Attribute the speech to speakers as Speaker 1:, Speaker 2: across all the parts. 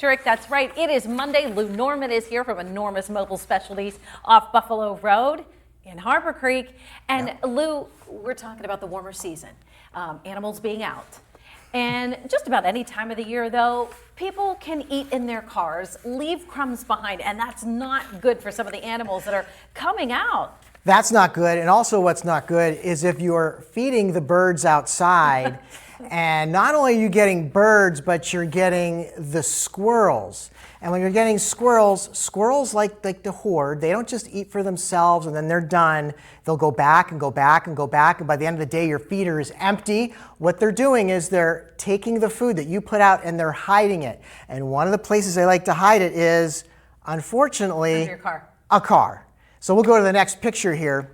Speaker 1: Turek, that's right. It is Monday. Lou Norman is here from Enormous Mobile Specialties off Buffalo Road in Harbor Creek. And Lou, we're talking about the warmer season, animals being out. And just about any time of the year, though, people can eat in their cars, leave crumbs behind, and that's not good for some of the animals that are coming out.
Speaker 2: That's not good. And also what's not good is if you're feeding the birds outside, and not only are you getting birds, but you're getting the squirrels. And when you're getting squirrels like the horde, they don't just eat for themselves and then they're done. They'll go back and go back and go back. And by the end of the day, your feeder is empty. What they're doing is they're taking the food that you put out and they're hiding it. And one of the places they like to hide it is, unfortunately,
Speaker 1: under your car.
Speaker 2: A car. So we'll go to the next picture here.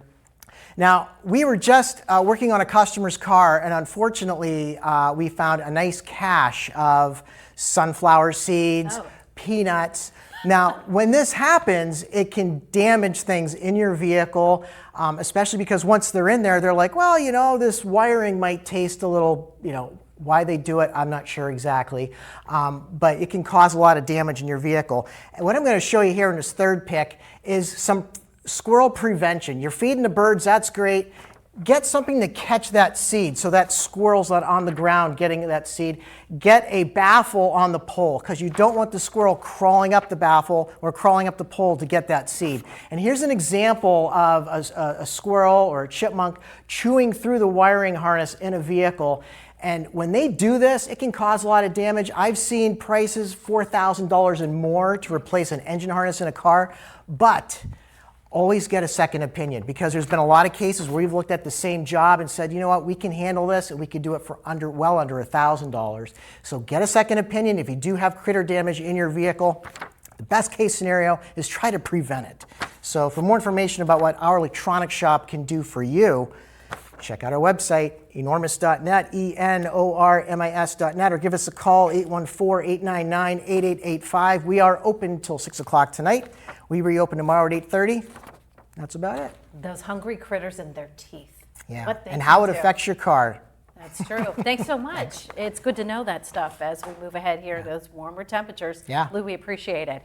Speaker 2: Now, we were just working on a customer's car, and unfortunately, we found a nice cache of sunflower seeds, peanuts. Now, when this happens, it can damage things in your vehicle, especially because once they're in there, they're like, well, you know, this wiring might taste a little, why they do it, I'm not sure exactly, but it can cause a lot of damage in your vehicle. And what I'm going to show you here in this third pick is some squirrel prevention. You're feeding the birds, that's great. Get something to catch that seed so that squirrel's not on the ground getting that seed. Get a baffle on the pole because you don't want the squirrel crawling up the baffle or crawling up the pole to get that seed. And here's an example of a squirrel or a chipmunk chewing through the wiring harness in a vehicle. And when they do this, it can cause a lot of damage. I've seen prices $4,000 and more to replace an engine harness in a car, but always get a second opinion because there's been a lot of cases where we've looked at the same job and said, you know what, we can handle this and we can do it for well under $1,000. So get a second opinion if you do have critter damage in your vehicle. The best case scenario is try to prevent it. So for more information about what our electronics shop can do for you, check out our website, enormous.net, enormis.net, or give us a call, 814-899-8885. We are open until 6 o'clock tonight. We reopen tomorrow at 8:30. That's about it.
Speaker 1: Those hungry critters in their teeth.
Speaker 2: Yeah, and how it affects your car.
Speaker 1: That's true. Thanks so much. It's good to know that stuff as we move ahead here, those warmer temperatures.
Speaker 2: Yeah.
Speaker 1: Lou, we appreciate it.